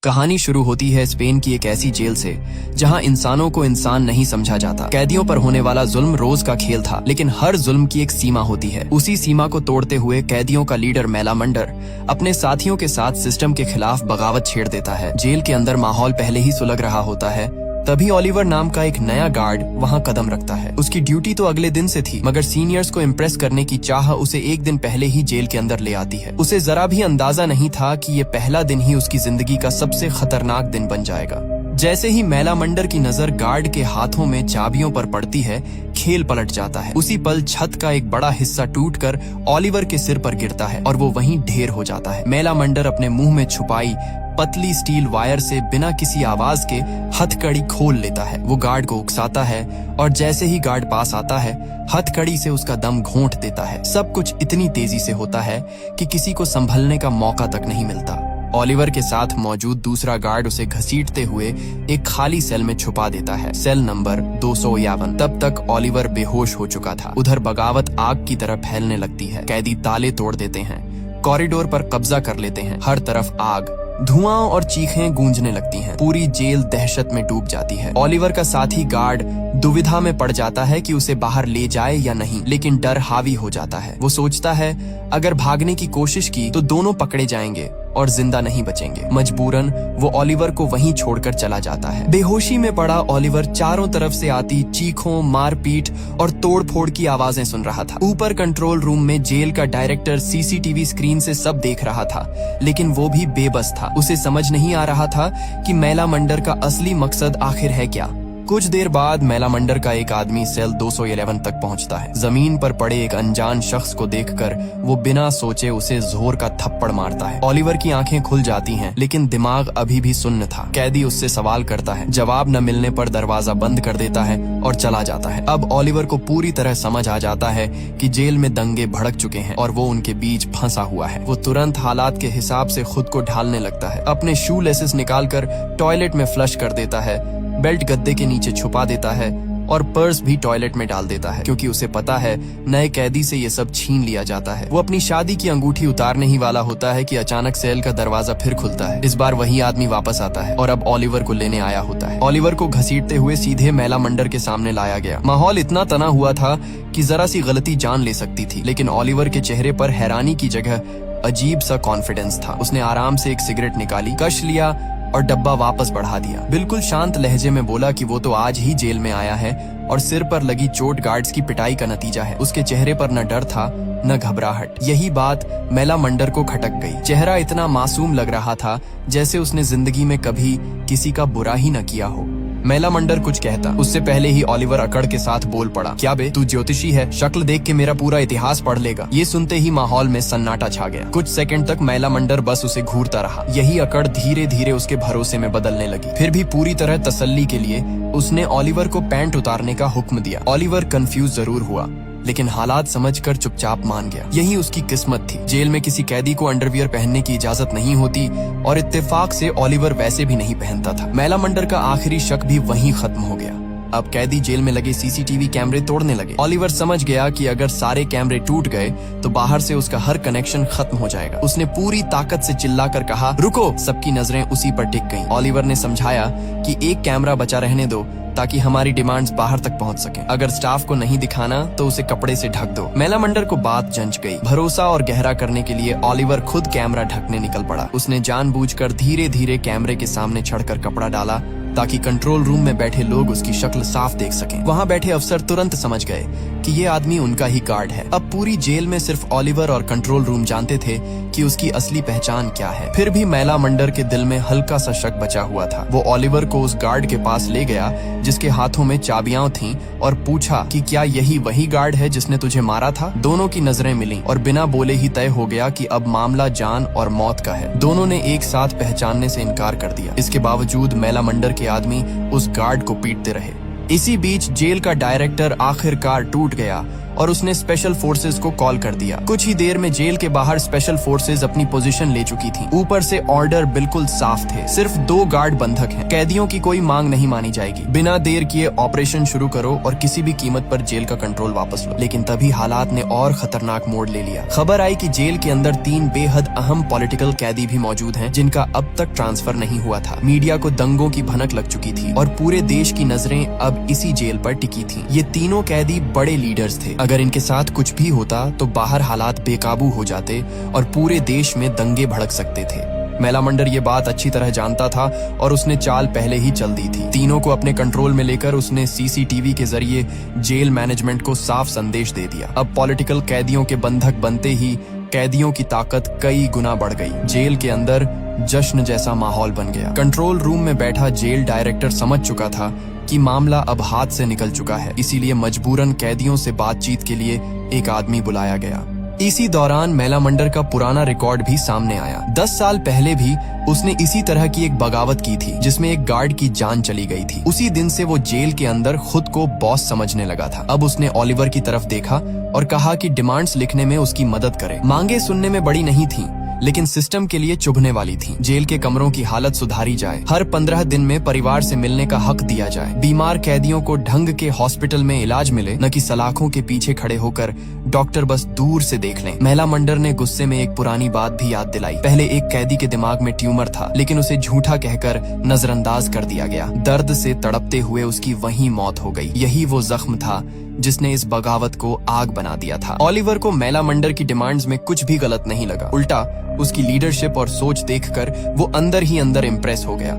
कहानी शुरू होती है स्पेन की एक ऐसी जेल से जहां इंसानों को इंसान नहीं समझा जाता। कैदियों पर होने वाला जुल्म रोज का खेल था, लेकिन हर जुल्म की एक सीमा होती है। उसी सीमा को तोड़ते हुए कैदियों का लीडर मेलामंडर अपने साथियों के साथ सिस्टम के खिलाफ बगावत छेड़ देता है। जेल के अंदर माहौल पहले ही सुलग रहा होता है, तभी ओलिवर नाम का एक नया गार्ड वहां कदम रखता है। उसकी ड्यूटी तो अगले दिन से थी, मगर सीनियर्स को इम्प्रेस करने की चाह उसे एक दिन पहले ही जेल के अंदर ले आती है। उसे जरा भी अंदाजा नहीं था कि ये पहला दिन ही उसकी जिंदगी का सबसे खतरनाक दिन बन जाएगा। जैसे ही मेलामंडर की नजर गार्ड के हाथों में चाबियों पर पड़ती है, खेल पलट जाता है। उसी पल छत का एक बड़ा हिस्सा टूटकर ओलिवर के सिर पर गिरता है और वो वहीं ढेर हो जाता है। मेलामंडर अपने मुंह में छुपाई पतली स्टील वायर से बिना किसी आवाज के हथकड़ी खोल लेता है। वो गार्ड को उकसाता है और जैसे ही गार्ड पास आता है, हथकड़ी से उसका दम घोंट देता है। सब कुछ इतनी तेजी से होता है कि किसी को संभलने का मौका तक नहीं मिलता। ओलिवर के साथ मौजूद दूसरा गार्ड उसे घसीटते हुए एक खाली सेल में छुपा देता है, सेल नंबर 251। तब तक ओलिवर बेहोश हो चुका था। उधर बगावत आग की तरह फैलने लगती है। कैदी ताले तोड़ देते हैं, कॉरिडोर पर कब्जा कर लेते हैं। हर तरफ आग, धुआं और चीखें गूंजने लगती हैं। पूरी जेल दहशत में डूब जाती है। ओलिवर का साथी गार्ड दुविधा में पड़ जाता है कि उसे बाहर ले जाए या नहीं, लेकिन डर हावी हो जाता है। वो सोचता है अगर भागने की कोशिश की तो दोनों पकड़े जाएंगे और जिंदा नहीं बचेंगे। मजबूरन वो ओलिवर को वहीं छोड़कर चला जाता है। बेहोशी में पड़ा ओलिवर चारों तरफ से आती चीखों, मारपीट और तोड़फोड़ की आवाजें सुन रहा था। ऊपर कंट्रोल रूम में जेल का डायरेक्टर सीसीटीवी स्क्रीन से सब देख रहा था, लेकिन वो भी बेबस था। उसे समझ नहीं आ रहा था कि मेलामंडर का असली मकसद आखिर है क्या। कुछ देर बाद मेलामंडर का एक आदमी सेल 211 तक पहुंचता है। जमीन पर पड़े एक अनजान शख्स को देखकर वो बिना सोचे उसे जोर का थप्पड़ मारता है। ओलिवर की आंखें खुल जाती हैं, लेकिन दिमाग अभी भी सुन्न था। कैदी उससे सवाल करता है, जवाब न मिलने पर दरवाजा बंद कर देता है और चला जाता है। अब ओलिवर को पूरी तरह समझ आ जाता है कि जेल में दंगे भड़क चुके हैं और वो उनके बीच फंसा हुआ है। वो तुरंत हालात के हिसाब से खुद को ढालने लगता है। अपने शू लेसेस निकालकर टॉयलेट में फ्लश कर देता है, बेल्ट गद्दे के नीचे छुपा देता है और पर्स भी टॉयलेट में डाल देता है, क्योंकि उसे पता है नए कैदी से ये सब छीन लिया जाता है। वो अपनी शादी की अंगूठी उतारने ही वाला होता है कि अचानक सेल का दरवाजा फिर खुलता है। इस बार वही आदमी वापस आता है और अब ओलिवर को लेने आया होता है। ओलिवर को घसीटते हुए सीधे मेलामंडर के सामने लाया गया। माहौल इतना तना हुआ था कि जरा सी गलती जान ले सकती थी, लेकिन ओलिवर के चेहरे पर हैरानी की जगह अजीब सा कॉन्फिडेंस था। उसने आराम से एक सिगरेट निकाली, कश लिया और डब्बा वापस बढ़ा दिया। बिल्कुल शांत लहजे में बोला कि वो तो आज ही जेल में आया है और सिर पर लगी चोट गार्ड्स की पिटाई का नतीजा है। उसके चेहरे पर न डर था न घबराहट। यही बात मेलामंडर को खटक गई। चेहरा इतना मासूम लग रहा था जैसे उसने जिंदगी में कभी किसी का बुरा ही न किया हो। मेलामंडर कुछ कहता, उससे पहले ही ओलिवर अकड़ के साथ बोल पड़ा, क्या बे, तू ज्योतिषी है? शक्ल देख के मेरा पूरा इतिहास पढ़ लेगा। ये सुनते ही माहौल में सन्नाटा छा गया। कुछ सेकंड तक मेलामंडर बस उसे घूरता रहा। यही अकड़ धीरे धीरे उसके भरोसे में बदलने लगी। फिर भी पूरी तरह तसल्ली के लिए उसने ओलिवर को पैंट उतारने का हुक्म दिया। ओलिवर कंफ्यूज जरूर हुआ, लेकिन हालात समझकर चुपचाप मान गया। यही उसकी किस्मत थी। जेल में किसी कैदी को अंडरवियर पहनने की इजाजत नहीं होती और इत्तेफाक से ओलिवर वैसे भी नहीं पहनता था। मेलामंडर का आखिरी शक भी वहीं खत्म हो गया। अब कैदी जेल में लगे सीसीटीवी कैमरे तोड़ने लगे। ओलिवर समझ गया कि अगर सारे कैमरे टूट गए तो बाहर से उसका हर कनेक्शन खत्म हो जाएगा। उसने पूरी ताकत से चिल्लाकर कहा, रुको! सबकी नजरें उसी पर टिक गईं। ओलिवर ने समझाया कि एक कैमरा बचा रहने दो ताकि हमारी डिमांड्स बाहर तक पहुंच सके। अगर स्टाफ को नहीं दिखाना तो उसे कपड़े से ढक दो। मेलामंडर को बात जंच गई। भरोसा और गहरा करने के लिए ओलिवर खुद कैमरा ढकने निकल पड़ा। उसने जानबूझकर धीरे धीरे कैमरे के सामने चढ़कर कपड़ा डाला ताकि कंट्रोल रूम में बैठे लोग उसकी शक्ल साफ देख सकें। वहां बैठे अफसर तुरंत समझ गए कि ये आदमी उनका ही गार्ड है। अब पूरी जेल में सिर्फ ओलिवर और कंट्रोल रूम जानते थे कि उसकी असली पहचान क्या है। फिर भी मेलामंडर के दिल में हल्का सा शक बचा हुआ था। वो ओलिवर को उस गार्ड के पास ले गया जिसके हाथों में चाबियां थीं और पूछा कि क्या यही वही गार्ड है जिसने तुझे मारा था? दोनों की नजरें मिलीं और बिना बोले ही तय हो गया कि अब मामला जान और मौत का है। दोनों ने एक साथ पहचानने से इनकार कर दिया। इसके बावजूद मेलामंडर के आदमी उस गार्ड को पीटते रहे। इसी बीच जेल का डायरेक्टर आखिरकार टूट गया और उसने स्पेशल फोर्सेज को कॉल कर दिया। कुछ ही देर में जेल के बाहर स्पेशल फोर्सेज अपनी पोजीशन ले चुकी थी। ऊपर से ऑर्डर बिल्कुल साफ थे, सिर्फ 2 गार्ड बंधक हैं। कैदियों की कोई मांग नहीं मानी जाएगी। बिना देर किए ऑपरेशन शुरू करो और किसी भी कीमत पर जेल का कंट्रोल वापस लो। लेकिन तभी हालात ने और खतरनाक मोड़ ले लिया। खबर आई कि जेल के अंदर 3 बेहद अहम पॉलिटिकल कैदी भी मौजूद हैं, जिनका अब तक ट्रांसफर नहीं हुआ था। मीडिया को दंगों की भनक लग चुकी थी और पूरे देश की नजरें अब इसी जेल पर टिकी थी। ये तीनों कैदी बड़े लीडर्स थे। अगर इनके साथ कुछ भी होता तो बाहर हालात बेकाबू हो जाते और पूरे देश में दंगे भड़क सकते थे। मेलामंडर ये बात अच्छी तरह जानता था और उसने चाल पहले ही चल दी थी। तीनों को अपने कंट्रोल में लेकर उसने सीसीटीवी के जरिए जेल मैनेजमेंट को साफ संदेश दे दिया। अब पॉलिटिकल कैदियों के बंधक बनते ही कैदियों की ताकत कई गुना बढ़ गई। जेल के अंदर जश्न जैसा माहौल बन गया। कंट्रोल रूम में बैठा जेल डायरेक्टर समझ चुका था कि मामला अब हाथ से निकल चुका है, इसीलिए मजबूरन कैदियों से बातचीत के लिए एक आदमी बुलाया गया। इसी दौरान मेलामंडर का पुराना रिकॉर्ड भी सामने आया। 10 साल पहले भी उसने इसी तरह की एक बगावत की थी, जिसमें एक गार्ड की जान चली गई थी। उसी दिन से वो जेल के अंदर खुद को बॉस समझने लगा था। अब उसने ओलिवर की तरफ देखा और कहा कि डिमांड्स लिखने में उसकी मदद करे। मांगे सुनने में बड़ी नहीं थी, लेकिन सिस्टम के लिए चुभने वाली थी। जेल के कमरों की हालत सुधारी जाए, हर 15 दिन में परिवार से मिलने का हक दिया जाए, बीमार कैदियों को ढंग के हॉस्पिटल में इलाज मिले, न कि सलाखों के पीछे खड़े होकर डॉक्टर बस दूर से देख लें। मेलामंडर ने गुस्से में एक पुरानी बात भी याद दिलाई। पहले एक कैदी के दिमाग में ट्यूमर था, लेकिन उसे झूठा कहकर नजरअंदाज कर दिया गया। दर्द से तड़पते हुए उसकी वहीं मौत हो गई। यही वो जख्म था जिसने इस बगावत को आग बना दिया था। ओलिवर को मेलामंडर की डिमांड्स में कुछ भी गलत नहीं लगा। उल्टा उसकी लीडरशिप और सोच देखकर वो अंदर ही अंदर इम्प्रेस हो गया।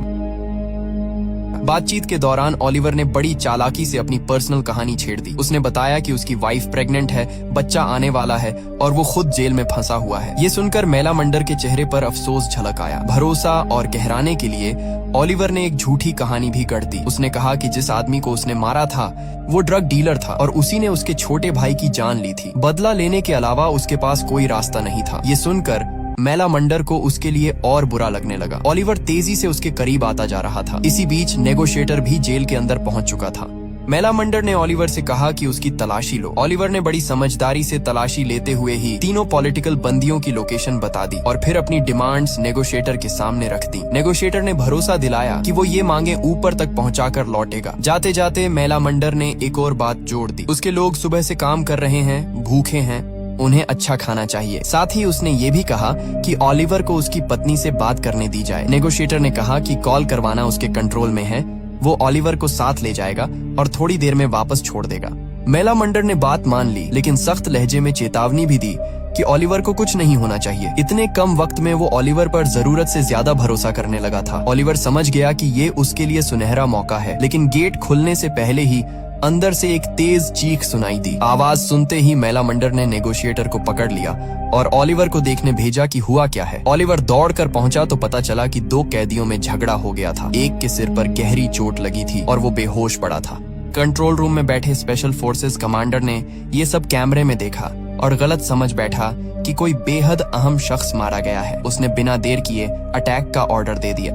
बातचीत के दौरान ओलिवर ने बड़ी चालाकी से अपनी पर्सनल कहानी छेड़ दी। उसने बताया कि उसकी वाइफ प्रेग्नेंट है, बच्चा आने वाला है और वो खुद जेल में फंसा हुआ है। ये सुनकर मेलामंडर के चेहरे पर अफसोस झलक आया। भरोसा और गहराने के लिए ओलिवर ने एक झूठी कहानी भी गढ़ दी। उसने कहा कि जिस आदमी को उसने मारा था वो ड्रग डीलर था और उसी ने उसके छोटे भाई की जान ली थी। बदला लेने के अलावा उसके पास कोई रास्ता नहीं था। ये सुनकर मेलामंडर को उसके लिए और बुरा लगने लगा। ओलिवर तेजी से उसके करीब आता जा रहा था। इसी बीच नेगोशिएटर भी जेल के अंदर पहुंच चुका था। मेलामंडर ने ओलिवर से कहा कि उसकी तलाशी लो। ओलिवर ने बड़ी समझदारी से तलाशी लेते हुए ही तीनों पॉलिटिकल बंदियों की लोकेशन बता दी और फिर अपनी डिमांड्स नेगोशिएटर के सामने रख दी। नेगोशिएटर ने भरोसा दिलाया कि वो ये मांगे ऊपर तक पहुंचाकर लौटेगा। जाते जाते मेलामंडर ने एक और बात जोड़ दी। उसके लोग सुबह से काम कर रहे हैं, भूखे हैं, उन्हें अच्छा खाना चाहिए। साथ ही उसने ये भी कहा कि ओलिवर को उसकी पत्नी से बात करने दी जाए। नेगोशिएटर ने कहा कि कॉल करवाना उसके कंट्रोल में है, वो ओलिवर को साथ ले जाएगा और थोड़ी देर में वापस छोड़ देगा। मेलामंडर ने बात मान ली, लेकिन सख्त लहजे में चेतावनी भी दी कि ओलिवर को कुछ नहीं होना चाहिए। इतने कम वक्त में वो ओलिवर पर जरूरत से ज्यादा भरोसा करने लगा था। ओलिवर समझ गया कि ये उसके लिए सुनहरा मौका है, लेकिन गेट खुलने से पहले ही अंदर से एक तेज चीख सुनाई दी। आवाज सुनते ही मेलामंडर ने नेगोशिएटर को पकड़ लिया और ओलिवर को देखने भेजा कि हुआ क्या है। ओलिवर दौड़कर पहुंचा तो पता चला कि 2 कैदियों में झगड़ा हो गया था। एक के सिर पर गहरी चोट लगी थी और वो बेहोश पड़ा था। कंट्रोल रूम में बैठे स्पेशल फोर्सेस कमांडर ने ये सब कैमरे में देखा और गलत समझ बैठा कि कोई बेहद अहम शख्स मारा गया है। उसने बिना देर किए अटैक का ऑर्डर दे दिया।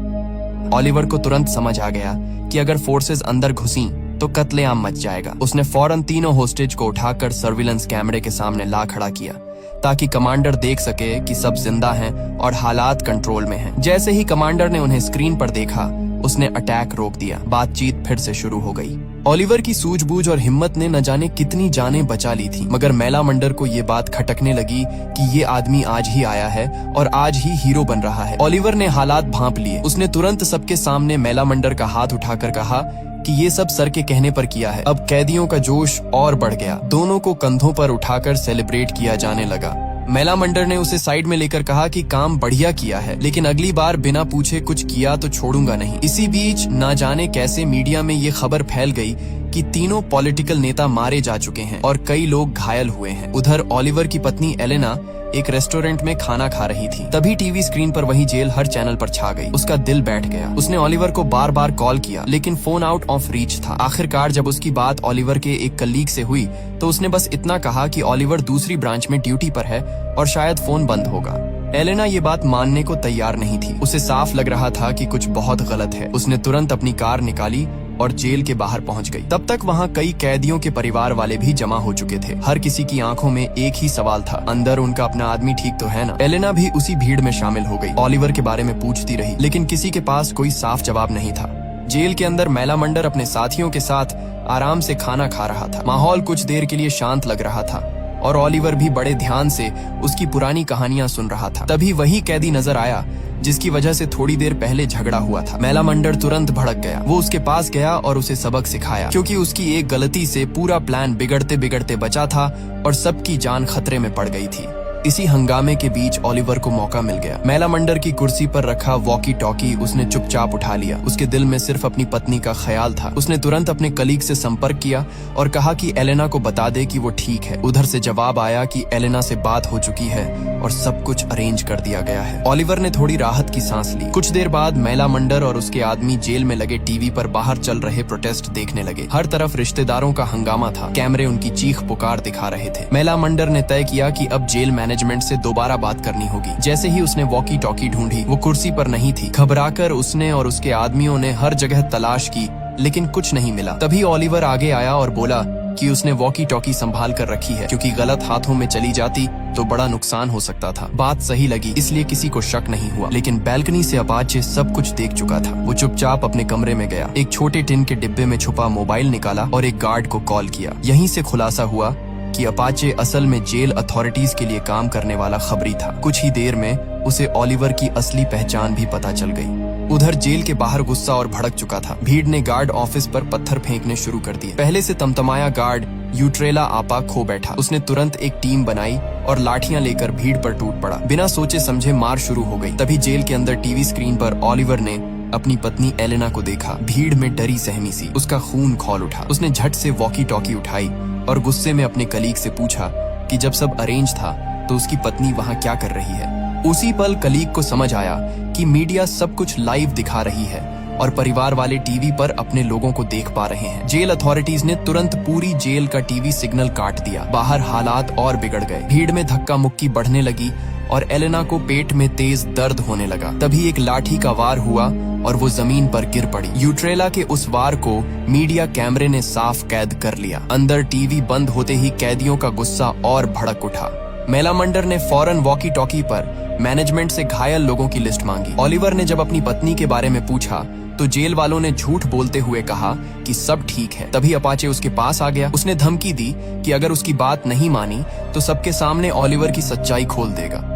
ओलिवर को तुरंत समझ आ गया कि अगर फोर्सेस अंदर घुसी तो कत्लेआम मच जाएगा। उसने फौरन तीनों होस्टेज को उठाकर सर्विलेंस कैमरे के सामने ला खड़ा किया ताकि कमांडर देख सके कि सब जिंदा हैं और हालात कंट्रोल में हैं। जैसे ही कमांडर ने उन्हें स्क्रीन पर देखा, उसने अटैक रोक दिया। बातचीत फिर से शुरू हो गई। ओलिवर की सूझबूझ और हिम्मत ने न जाने कितनी जानें बचा ली थी, मगर मेलामंडर को ये बात खटकने लगी कि ये आदमी आज ही आया है और आज ही हीरो बन रहा है। ओलिवर ने हालात भांप लिए। उसने तुरंत सबके सामने मेलामंडर का हाथ उठाकर कहा कि ये सब सर के कहने पर किया है। अब कैदियों का जोश और बढ़ गया। दोनों को कंधों पर उठाकर सेलिब्रेट किया जाने लगा। मेलामंडर ने उसे साइड में लेकर कहा कि काम बढ़िया किया है, लेकिन अगली बार बिना पूछे कुछ किया तो छोड़ूंगा नहीं। इसी बीच ना जाने कैसे मीडिया में ये खबर फैल गई कि तीनों पॉलिटिकल नेता मारे जा चुके हैं और कई लोग घायल हुए हैं। उधर ओलिवर की पत्नी एलेना एक रेस्टोरेंट में खाना खा रही थी। तभी टीवी स्क्रीन पर वही जेल हर चैनल पर छा गई। उसका दिल बैठ गया। उसने ओलिवर को बार बार कॉल किया, लेकिन फोन आउट ऑफ रीच था। आखिरकार जब उसकी बात ओलिवर के एक कलीग से हुई तो उसने बस इतना कहा कि ओलिवर दूसरी ब्रांच में ड्यूटी पर है और शायद फोन बंद होगा। एलेना ये बात मानने को तैयार नहीं थी। उसे साफ लग रहा था कि कुछ बहुत गलत है। उसने तुरंत अपनी कार निकाली और जेल के बाहर पहुंच गई। तब तक वहां कई कैदियों के परिवार वाले भी जमा हो चुके थे। हर किसी की आंखों में एक ही सवाल था, अंदर उनका अपना आदमी ठीक तो है ना? एलेना भी उसी भीड़ में शामिल हो गई। ओलिवर के बारे में पूछती रही, लेकिन किसी के पास कोई साफ जवाब नहीं था। जेल के अंदर मैलामंडर अपने साथियों के साथ आराम से खाना खा रहा था। माहौल कुछ देर के लिए शांत लग रहा था और ओलिवर भी बड़े ध्यान से उसकी पुरानी कहानियां सुन रहा था। तभी वही कैदी नजर आया जिसकी वजह से थोड़ी देर पहले झगड़ा हुआ था। मैलामंडर तुरंत भड़क गया। वो उसके पास गया और उसे सबक सिखाया, क्योंकि उसकी एक गलती से पूरा प्लान बिगड़ते बिगड़ते बचा था और सबकी जान खतरे में पड़ गई थी। इसी हंगामे के बीच ओलिवर को मौका मिल गया। मैलामंडर की कुर्सी पर रखा वॉकी टॉकी उसने चुपचाप उठा लिया। उसके दिल में सिर्फ अपनी पत्नी का ख्याल था। उसने तुरंत अपने कलीग से संपर्क किया और कहा कि एलेना को बता दे कि वो ठीक है। उधर से जवाब आया कि एलेना से बात हो चुकी है और सब कुछ अरेंज कर दिया गया है। ओलिवर ने थोड़ी राहत की सांस ली। कुछ देर बाद मैलामंडर और उसके आदमी जेल में लगे टीवी पर बाहर चल रहे प्रोटेस्ट देखने लगे। हर तरफ रिश्तेदारों का हंगामा था। कैमरे उनकी चीख पुकार दिखा रहे थे। मैलामंडर ने तय किया कि अब जेल मैनेजमेंट से दोबारा बात करनी होगी। जैसे ही उसने वॉकी टॉकी ढूंढी, वो कुर्सी पर नहीं थी। घबराकर उसने और उसके आदमियों ने हर जगह तलाश की, लेकिन कुछ नहीं मिला। तभी ओलिवर आगे आया और बोला कि उसने वॉकी टॉकी संभाल कर रखी है, क्योंकि गलत हाथों में चली जाती तो बड़ा नुकसान हो सकता था। बात सही लगी, इसलिए किसी को शक नहीं हुआ। लेकिन बैल्कनी से अपाचे सब कुछ देख चुका था। वो चुपचाप अपने कमरे में गया, एक छोटे टिन के डिब्बे में छुपा मोबाइल निकाला और एक गार्ड को कॉल किया। यहीं से खुलासा हुआ कि अपाचे असल में जेल अथॉरिटीज के लिए काम करने वाला खबरी था। कुछ ही देर में उसे ओलिवर की असली पहचान भी पता चल गई। उधर जेल के बाहर गुस्सा और भड़क चुका था। भीड़ ने गार्ड ऑफिस पर पत्थर फेंकने शुरू कर दिए। पहले से तमतमाया गार्ड यूट्रेला आपा खो बैठा। उसने तुरंत एक टीम बनाई और लाठियां लेकर भीड़ पर टूट पड़ा। बिना सोचे समझे मार शुरू हो गई। तभी जेल के अंदर टीवी स्क्रीन पर ओलिवर ने अपनी पत्नी एलेना को देखा। भीड़ में डरी सहमी सी, उसका खून खौल उठा। उसने झट से वॉकी टॉकी उठाई और गुस्से में अपने कलीग से पूछा कि जब सब अरेंज था तो उसकी पत्नी वहां क्या कर रही है। उसी पल कलीग को समझ आया कि मीडिया सब कुछ लाइव दिखा रही है और परिवार वाले टीवी पर अपने लोगों को देख पा रहे हैं। जेल अथॉरिटीज ने तुरंत पूरी जेल का टीवी सिग्नल काट दिया। बाहर हालात और बिगड़ गए। भीड़ में धक्का मुक्की बढ़ने लगी और एलेना को पेट में तेज दर्द होने लगा। तभी एक लाठी का वार हुआ और वो जमीन पर गिर पड़ी। यूट्रेला के उस वार को मीडिया कैमरे ने साफ कैद कर लिया। अंदर टीवी बंद होते ही कैदियों का गुस्सा और भड़क उठा। मैलामंडर ने फौरन वॉकी टॉकी पर मैनेजमेंट से घायल लोगों की लिस्ट मांगी। ओलिवर ने जब अपनी पत्नी के बारे में पूछा तो जेल वालों ने झूठ बोलते हुए कहा कि सब ठीक है। तभी अपाचे उसके पास आ गया। उसने धमकी दी कि अगर उसकी बात नहीं मानी तो सबके सामने ओलिवर की सच्चाई खोल देगा।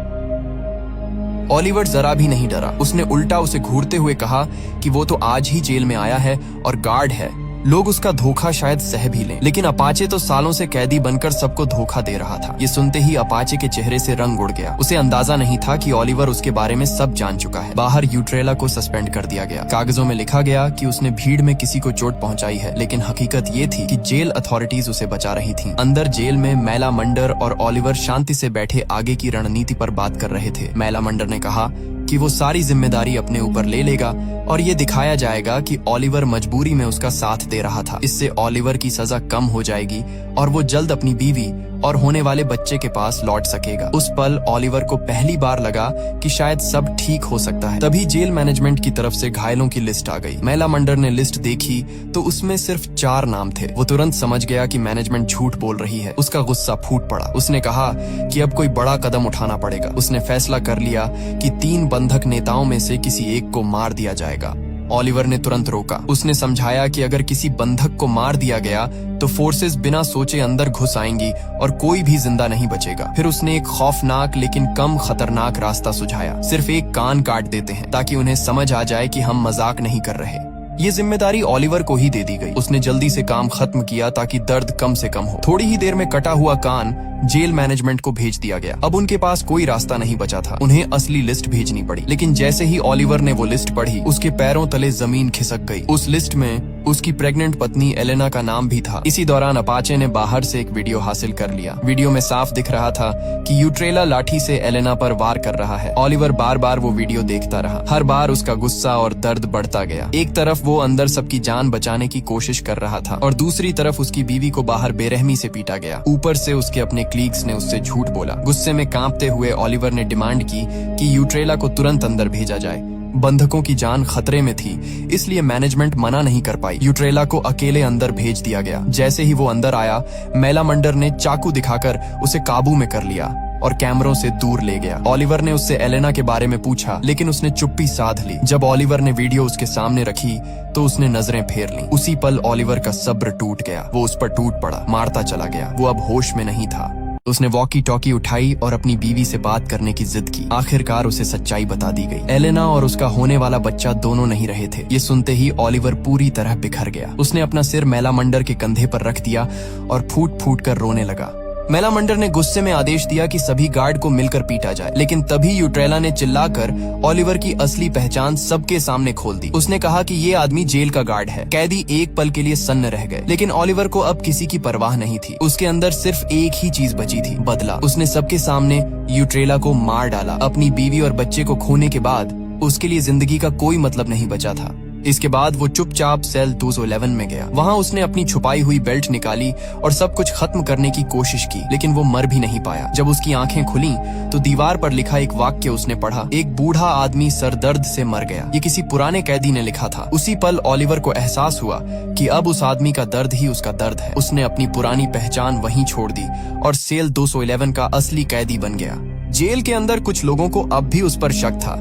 ओलिवर जरा भी नहीं डरा। उसने उल्टा उसे घूरते हुए कहा कि वो तो आज ही जेल में आया है और गार्ड है, लोग उसका धोखा शायद सह भी लें। लेकिन अपाचे तो सालों से कैदी बनकर सबको धोखा दे रहा था। ये सुनते ही अपाचे के चेहरे से रंग उड़ गया। उसे अंदाजा नहीं था कि ओलिवर उसके बारे में सब जान चुका है। बाहर यूट्रेला को सस्पेंड कर दिया गया। कागजों में लिखा गया कि उसने भीड़ में किसी को चोट पहुंचाई है, लेकिन हकीकत ये थी कि जेल अथॉरिटीज उसे बचा रही थी। अंदर जेल में मैलामंडर और ओलिवर शांति से बैठे आगे की रणनीति पर बात कर रहे थे। मैलामंडर ने कहा कि वो सारी जिम्मेदारी अपने ऊपर ले लेगा और ये दिखाया जाएगा कि ओलिवर मजबूरी में उसका साथ दे रहा था। इससे ओलिवर की सजा कम हो जाएगी और वो जल्द अपनी बीवी और होने वाले बच्चे के पास लौट सकेगा। उस पल ओलिवर को पहली बार लगा कि शायद सब ठीक हो सकता है। तभी जेल मैनेजमेंट की तरफ से घायलों की लिस्ट आ गई। मैलामंडर ने लिस्ट देखी तो उसमें सिर्फ 4 नाम थे। वो तुरंत समझ गया कि मैनेजमेंट झूठ बोल रही है। उसका गुस्सा फूट पड़ा। उसने कहा कि अब कोई बड़ा कदम उठाना पड़ेगा। उसने फैसला कर लिया कि 3 बंधक नेताओं में से किसी एक को मार दिया जाएगा। ओलिवर ने तुरंत रोका। उसने समझाया कि अगर किसी बंधक को मार दिया गया तो फोर्सेस बिना सोचे अंदर घुस आएंगी और कोई भी जिंदा नहीं बचेगा। फिर उसने एक खौफनाक लेकिन कम खतरनाक रास्ता सुझाया। सिर्फ एक कान काट देते हैं ताकि उन्हें समझ आ जाए कि हम मजाक नहीं कर रहे। ये जिम्मेदारी ओलिवर को ही दे दी गई। उसने जल्दी से काम खत्म किया ताकि दर्द कम से कम हो। थोड़ी ही देर में कटा हुआ कान जेल मैनेजमेंट को भेज दिया गया। अब उनके पास कोई रास्ता नहीं बचा था। उन्हें असली लिस्ट भेजनी पड़ी। लेकिन जैसे ही ओलिवर ने वो लिस्ट पढ़ी, उसके पैरों तले जमीन खिसक गई। उस लिस्ट में उसकी प्रेग्नेंट पत्नी एलेना का नाम भी था। इसी दौरान अपाचे ने बाहर से एक वीडियो हासिल कर लिया। वीडियो में साफ दिख रहा था कि यूट्रेला लाठी से एलेना पर वार कर रहा है। ओलिवर बार बार वो वीडियो देखता रहा। हर बार उसका गुस्सा और दर्द बढ़ता गया। एक तरफ वो अंदर सबकी जान बचाने की कोशिश कर रहा था और दूसरी तरफ उसकी बीवी को बाहर बेरहमी से पीटा गया। ऊपर से उसके अपने क्लीग्स ने उससे झूठ बोला। गुस्से में कांपते हुए ओलिवर ने डिमांड की कि यूट्रेला को तुरंत अंदर भेजा जाए। बंधकों की जान खतरे में थी, इसलिए मैनेजमेंट मना नहीं कर पाई। यूट्रेला को अकेले अंदर भेज दिया गया। जैसे ही वो अंदर आया, मेलामंडर ने चाकू दिखाकर उसे काबू में कर लिया और कैमरों से दूर ले गया। ओलिवर ने उससे एलेना के बारे में पूछा, लेकिन उसने चुप्पी साध ली। जब ओलिवर ने वीडियो उसके सामने रखी तो उसने नजरें फेर लीं। उसी पल ओलिवर का सब्र टूट गया। वो उस पर टूट पड़ा, मारता चला गया। वो अब होश में नहीं था। उसने वॉकी टॉकी उठाई और अपनी बीवी से बात करने की जिद की। आखिरकार उसे सच्चाई बता दी गई। एलेना और उसका होने वाला बच्चा दोनों नहीं रहे थे। ये सुनते ही ओलिवर पूरी तरह बिखर गया। उसने अपना सिर मेलामंडर के कंधे पर रख दिया और फूट फूट कर रोने लगा। मेलामंडर ने गुस्से में आदेश दिया कि सभी गार्ड को मिलकर पीटा जाए, लेकिन तभी यूट्रेला ने चिल्लाकर ओलिवर की असली पहचान सबके सामने खोल दी। उसने कहा कि ये आदमी जेल का गार्ड है। कैदी एक पल के लिए सन्न रह गए, लेकिन ओलिवर को अब किसी की परवाह नहीं थी। उसके अंदर सिर्फ एक ही चीज बची थी, बदला। उसने सबके सामने यूट्रेला को मार डाला। अपनी बीवी और बच्चे को खोने के बाद उसके लिए जिंदगी का कोई मतलब नहीं बचा था। इसके बाद वो चुपचाप सेल 211 में गया। वहाँ उसने अपनी छुपाई हुई बेल्ट निकाली और सब कुछ खत्म करने की कोशिश की, लेकिन वो मर भी नहीं पाया। जब उसकी आंखें खुली तो दीवार पर लिखा एक वाक्य उसने पढ़ा, एक बूढ़ा आदमी सरदर्द से मर गया। ये किसी पुराने कैदी ने लिखा था। उसी पल ओलिवर को एहसास हुआ कि अब उस आदमी का दर्द ही उसका दर्द है। उसने अपनी पुरानी पहचान वहीं छोड़ दी और सेल 211 का असली कैदी बन गया। जेल के अंदर कुछ लोगों को अब भी उस पर शक था,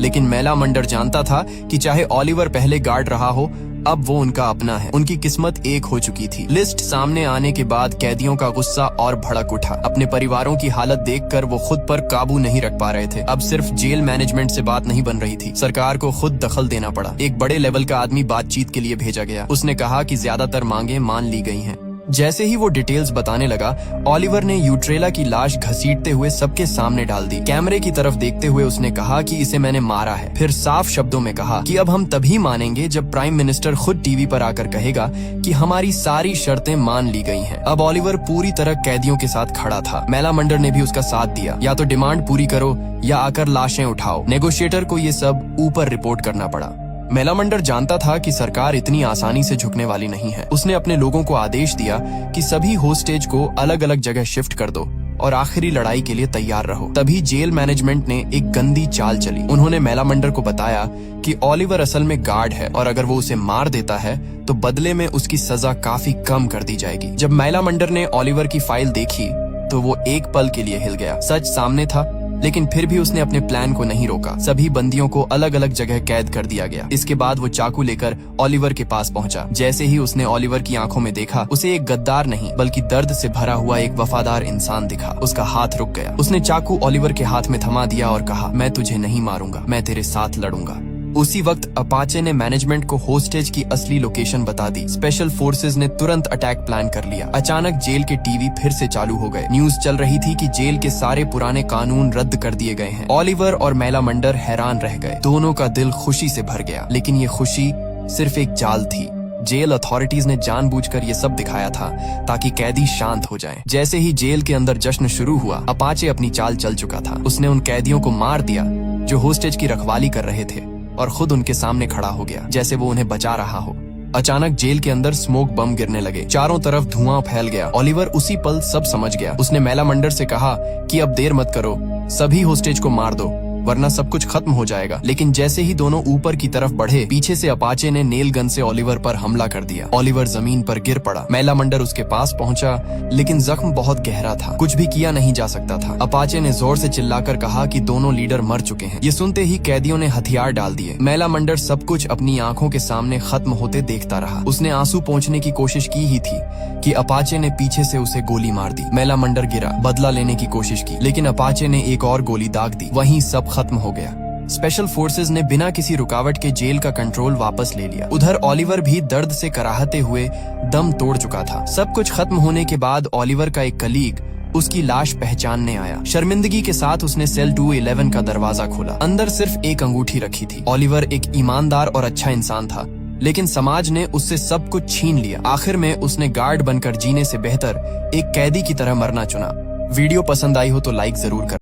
लेकिन मेलामंडर जानता था कि चाहे ओलिवर पहले गार्ड रहा हो, अब वो उनका अपना है। उनकी किस्मत एक हो चुकी थी। लिस्ट सामने आने के बाद कैदियों का गुस्सा और भड़क उठा। अपने परिवारों की हालत देखकर वो खुद पर काबू नहीं रख पा रहे थे। अब सिर्फ जेल मैनेजमेंट से बात नहीं बन रही थी, सरकार को खुद दखल देना पड़ा। एक बड़े लेवल का आदमी बातचीत के लिए भेजा गया। उसने कहा कि ज्यादातर मांगे मान ली गई हैं। जैसे ही वो डिटेल्स बताने लगा, ओलिवर ने यूट्रेला की लाश घसीटते हुए सबके सामने डाल दी। कैमरे की तरफ देखते हुए उसने कहा कि इसे मैंने मारा है। फिर साफ शब्दों में कहा कि अब हम तभी मानेंगे जब प्राइम मिनिस्टर खुद टीवी पर आकर कहेगा कि हमारी सारी शर्तें मान ली गई हैं। अब ओलिवर पूरी तरह कैदियों के साथ खड़ा था। मेलामंडर ने भी उसका साथ दिया। या तो डिमांड पूरी करो या आकर लाशें उठाओ। नेगोशिएटर को ये सब ऊपर रिपोर्ट करना पड़ा। मेलामंडर जानता था कि सरकार इतनी आसानी से झुकने वाली नहीं है। उसने अपने लोगों को आदेश दिया कि सभी होस्टेज को अलग अलग जगह शिफ्ट कर दो और आखिरी लड़ाई के लिए तैयार रहो। तभी जेल मैनेजमेंट ने एक गंदी चाल चली। उन्होंने मेलामंडर को बताया कि ओलिवर असल में गार्ड है और अगर वो उसे मार देता है तो बदले में उसकी सजा काफी कम कर दी जाएगी। जब मेलामंडर ने ओलिवर की फाइल देखी तो वो एक पल के लिए हिल गया। सच सामने था, लेकिन फिर भी उसने अपने प्लान को नहीं रोका। सभी बंदियों को अलग अलग जगह कैद कर दिया गया। इसके बाद वो चाकू लेकर ओलिवर के पास पहुंचा। जैसे ही उसने ओलिवर की आंखों में देखा, उसे एक गद्दार नहीं बल्कि दर्द से भरा हुआ एक वफादार इंसान दिखा। उसका हाथ रुक गया। उसने चाकू ओलिवर के हाथ में थमा दिया और कहा, मैं तुझे नहीं मारूंगा, मैं तेरे साथ लड़ूंगा। उसी वक्त अपाचे ने मैनेजमेंट को होस्टेज की असली लोकेशन बता दी। स्पेशल फोर्सेज ने तुरंत अटैक प्लान कर लिया। अचानक जेल के टीवी फिर से चालू हो गए। न्यूज चल रही थी कि जेल के सारे पुराने कानून रद्द कर दिए गए हैं। ओलिवर और मेलामंडर हैरान रह गए। दोनों का दिल खुशी से भर गया, लेकिन ये खुशी सिर्फ एक जाल थी। जेल अथॉरिटीज ने जानबूझकर ये सब दिखाया था ताकि कैदी शांत हो जाएं। जैसे ही जेल के अंदर जश्न शुरू हुआ, अपाचे अपनी चाल चल चुका था। उसने उन कैदियों को मार दिया जो होस्टेज की रखवाली कर रहे थे और खुद उनके सामने खड़ा हो गया, जैसे वो उन्हें बचा रहा हो। अचानक जेल के अंदर स्मोक बम गिरने लगे। चारों तरफ धुआं फैल गया। ओलिवर उसी पल सब समझ गया। उसने मेलामंडर से कहा कि अब देर मत करो, सभी होस्टेज को मार दो वरना सब कुछ खत्म हो जाएगा। लेकिन जैसे ही दोनों ऊपर की तरफ बढ़े, पीछे से अपाचे ने नेल गन से ओलिवर पर हमला कर दिया। ओलिवर जमीन पर गिर पड़ा। मेलामंडर उसके पास पहुंचा, लेकिन जख्म बहुत गहरा था, कुछ भी किया नहीं जा सकता था। अपाचे ने जोर से चिल्लाकर कहा कि दोनों लीडर मर चुके हैं। ये सुनते ही कैदियों ने हथियार डाल दिए। मेलामंडर सब कुछ अपनी आंखों के सामने खत्म होते देखता रहा। उसने आंसू पोंछने की कोशिश की ही थी कि अपाचे ने पीछे से उसे गोली मार दी। मेलामंडर गिरा, बदला लेने की कोशिश की, लेकिन अपाचे ने एक और गोली दाग दी। वहीं सब खत्म हो गया। स्पेशल फोर्सेज ने बिना किसी रुकावट के जेल का कंट्रोल वापस ले लिया। उधर ओलिवर भी दर्द से कराहते हुए दम तोड़ चुका था। सब कुछ खत्म होने के बाद ओलिवर का एक कलीग उसकी लाश पहचानने आया। शर्मिंदगी के साथ उसने सेल 211 का दरवाजा खोला। अंदर सिर्फ एक अंगूठी रखी थी। ओलिवर एक ईमानदार और अच्छा इंसान था, लेकिन समाज ने उससे सब कुछ छीन लिया। आखिर में उसने गार्ड बनकर जीने से बेहतर एक कैदी की तरह मरना चुना। वीडियो पसंद आई हो तो लाइक जरूर कर।